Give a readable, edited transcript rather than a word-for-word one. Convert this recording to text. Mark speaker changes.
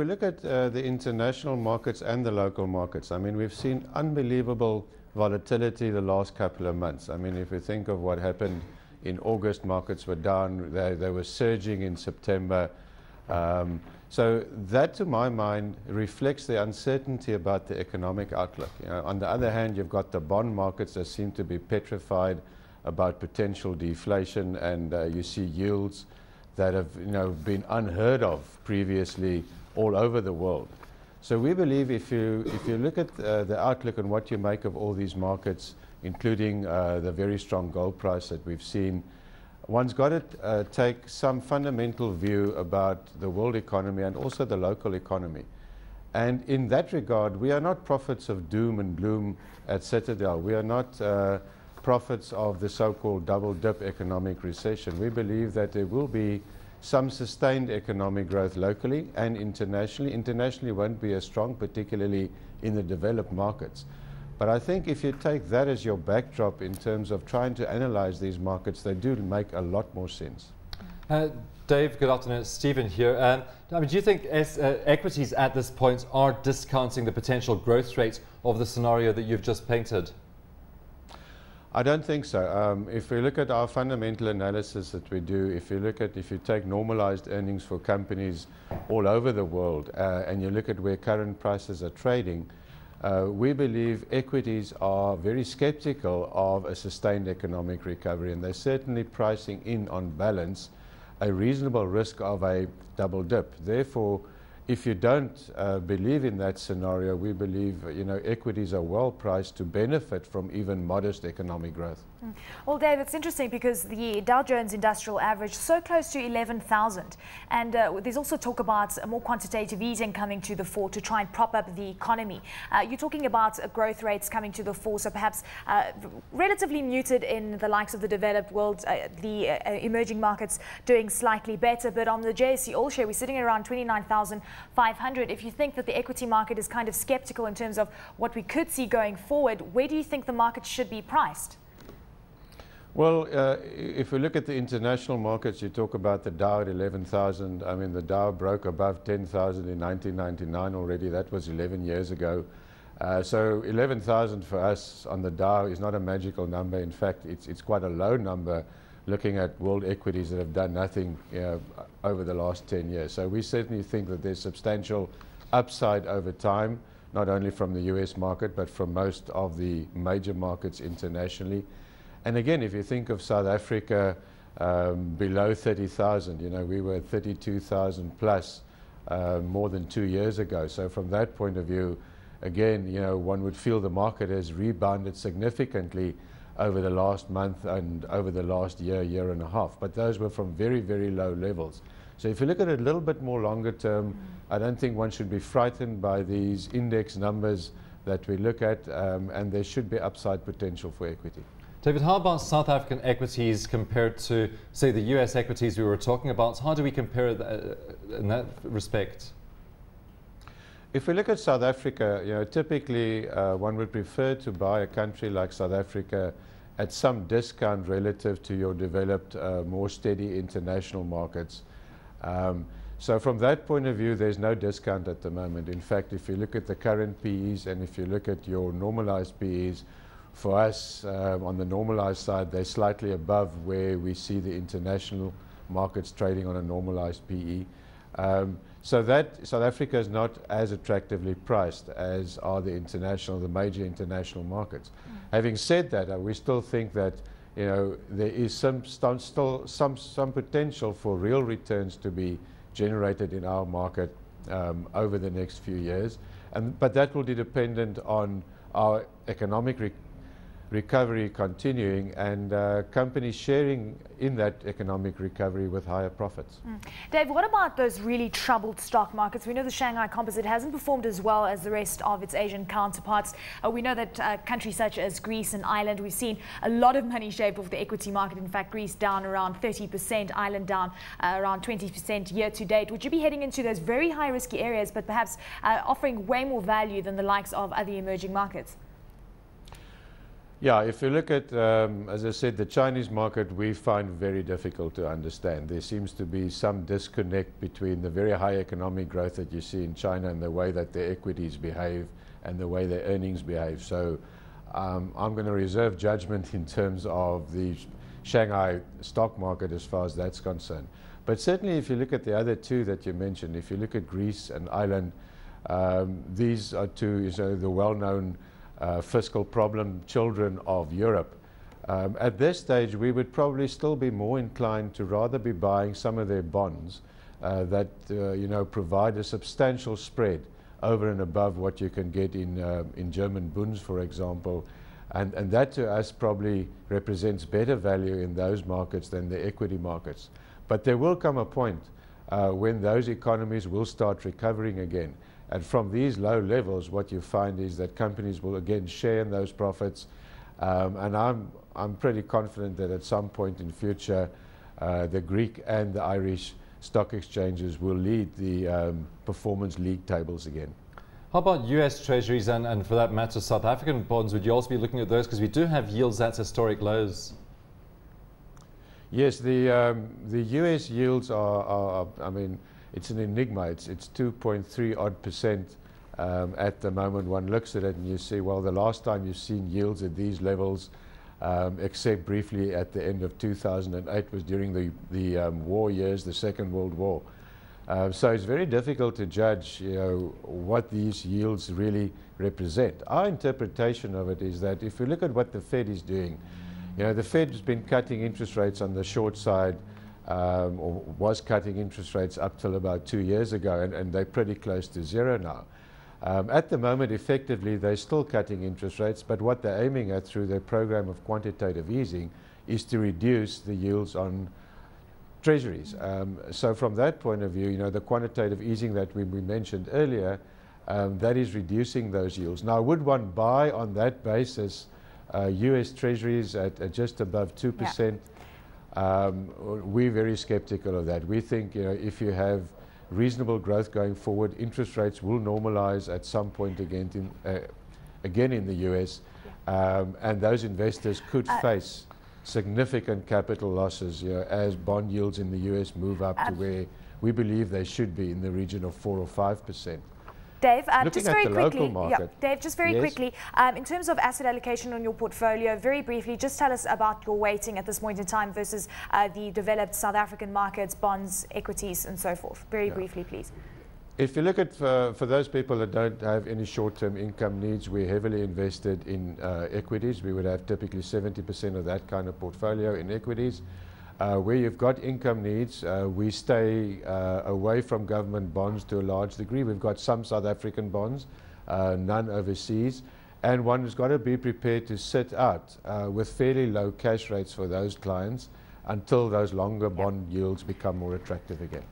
Speaker 1: we look at the international markets and the local markets, I mean, we've seen unbelievable volatility the last couple of months. I mean, if we think of what happened in August, markets were down, they were surging in September. So that, to my mind, reflects the uncertainty about the economic outlook. You know, on the other hand, you've got the bond markets that seem to be petrified about potential deflation, and you see yields that have, you know, been unheard of previously all over the world. So we believe if you look at the outlook and what you make of all these markets, including the very strong gold price that we've seen, one's got to take some fundamental view about the world economy and also the local economy. And in that regard, we are not prophets of doom and gloom at Citadel. We are not prophets of the so-called double-dip economic recession. We believe that there will be some sustained economic growth locally and internationally. Internationally won't be as strong, particularly in the developed markets. But I think if you take that as your backdrop in terms of trying to analyze these markets, they do make a lot more sense.
Speaker 2: Dave, good afternoon. It's Stephen here. I mean, do you think equities at this point are discounting the potential growth rates of the scenario that you've just painted?
Speaker 1: I don't think so. If we look at our fundamental analysis that we do, if you take normalized earnings for companies all over the world and you look at where current prices are trading, we believe equities are very skeptical of a sustained economic recovery, and they're certainly pricing in, on balance, a reasonable risk of a double dip. Therefore, if you don't believe in that scenario, we believe, you know, equities are well priced to benefit from even modest economic growth.
Speaker 3: Well, Dave, it's interesting because the Dow Jones Industrial Average so close to 11,000, and there's also talk about more quantitative easing coming to the fore to try and prop up the economy. You're talking about growth rates coming to the fore, so perhaps relatively muted in the likes of the developed world, the emerging markets doing slightly better. But on the JSE All Share, we're sitting at around 29,500. If you think that the equity market is kind of skeptical in terms of what we could see going forward, where do you think the market should be priced?
Speaker 1: Well, if we look at the international markets, you talk about the Dow at 11,000. I mean, the Dow broke above 10,000 in 1999 already. That was 11 years ago. So 11,000 for us on the Dow is not a magical number. In fact, it's quite a low number looking at world equities that have done nothing, you know, over the last 10 years. So we certainly think that there's substantial upside over time, not only from the US market, but from most of the major markets internationally. And again, if you think of South Africa below 30,000, you know, we were at 32,000 plus more than 2 years ago. So from that point of view, again, you know, one would feel the market has rebounded significantly over the last month and over the last year, year and a half. But those were from very, very low levels. So if you look at it a little bit more longer term, I don't think one should be frightened by these index numbers that we look at, and there should be upside potential for equity.
Speaker 2: David, how about South African equities compared to, say, the US equities we were talking about? How do we compare in that respect?
Speaker 1: If we look at South Africa, you know, typically one would prefer to buy a country like South Africa at some discount relative to your developed, more steady international markets. So from that point of view, there's no discount at the moment. In fact, if you look at the current PEs and if you look at your normalized PEs, for us, on the normalized side, they're slightly above where we see the international markets trading on a normalized PE. So that South Africa is not as attractively priced as are the major international markets. Having said that, we still think that, you know, there is still some potential for real returns to be generated in our market over the next few years. But that will be dependent on our economic recovery continuing and companies sharing in that economic recovery with higher profits.
Speaker 3: Dave, what about those really troubled stock markets? We know the Shanghai Composite hasn't performed as well as the rest of its Asian counterparts. We know that countries such as Greece and Ireland, we've seen a lot of money shaved off the equity market. In fact, Greece down around 30%, Ireland down around 20% year to date. Would you be heading into those very high risky areas, but perhaps offering way more value than the likes of other emerging markets?
Speaker 1: Yeah, if you look at, as I said, the Chinese market, we find very difficult to understand. There seems to be some disconnect between the very high economic growth that you see in China and the way that their equities behave and the way their earnings behave. So I'm going to reserve judgment in terms of the Shanghai stock market as far as that's concerned. But certainly if you look at the other two that you mentioned, if you look at Greece and Ireland, these are two, the well-known fiscal problem children of Europe. At this stage, we would probably still be more inclined to rather be buying some of their bonds that provide a substantial spread over and above what you can get in German bonds, for example, and that to us probably represents better value in those markets than the equity markets. But there will come a point when those economies will start recovering again. And from these low levels, what you find is that companies will again share in those profits. And I'm pretty confident that at some point in future, the Greek and the Irish stock exchanges will lead the performance league tables again.
Speaker 2: How about US Treasuries and for that matter, South African bonds? Would you also be looking at those? Because we do have yields at historic lows.
Speaker 1: Yes, the US yields are I mean, it's an enigma. It's 2.3 odd percent at the moment. One looks at it and you see, well, the last time you've seen yields at these levels, except briefly at the end of 2008, was during the war years, the Second World War. So it's very difficult to judge, what these yields really represent. Our interpretation of it is that if you look at what the Fed is doing, the Fed has been cutting interest rates on the short side, or was cutting interest rates up till about 2 years ago, and they're pretty close to zero now. At the moment, effectively, they're still cutting interest rates, but what they're aiming at through their program of quantitative easing is to reduce the yields on Treasuries. So from that point of view, the quantitative easing that we mentioned earlier, that is reducing those yields. Now, would one buy on that basis US Treasuries at just above 2%? Yeah. We're very skeptical of that. We think, if you have reasonable growth going forward, interest rates will normalize at some point again in the US, and those investors could face significant capital losses as bond yields in the US move up to where we believe they should be, in the region of 4 or 5%.
Speaker 3: Dave, just very quickly, Dave, just very quickly, in terms of asset allocation on your portfolio, very briefly, just tell us about your weighting at this point in time versus the developed South African markets, bonds, equities, and so forth. Very briefly, please.
Speaker 1: If you look at, for those people that don't have any short-term income needs, we're heavily invested in equities. We would have typically 70% of that kind of portfolio in equities. Where you've got income needs, we stay away from government bonds to a large degree. We've got some South African bonds, none overseas, and one has got to be prepared to sit out with fairly low cash rates for those clients until those longer bond yields become more attractive again.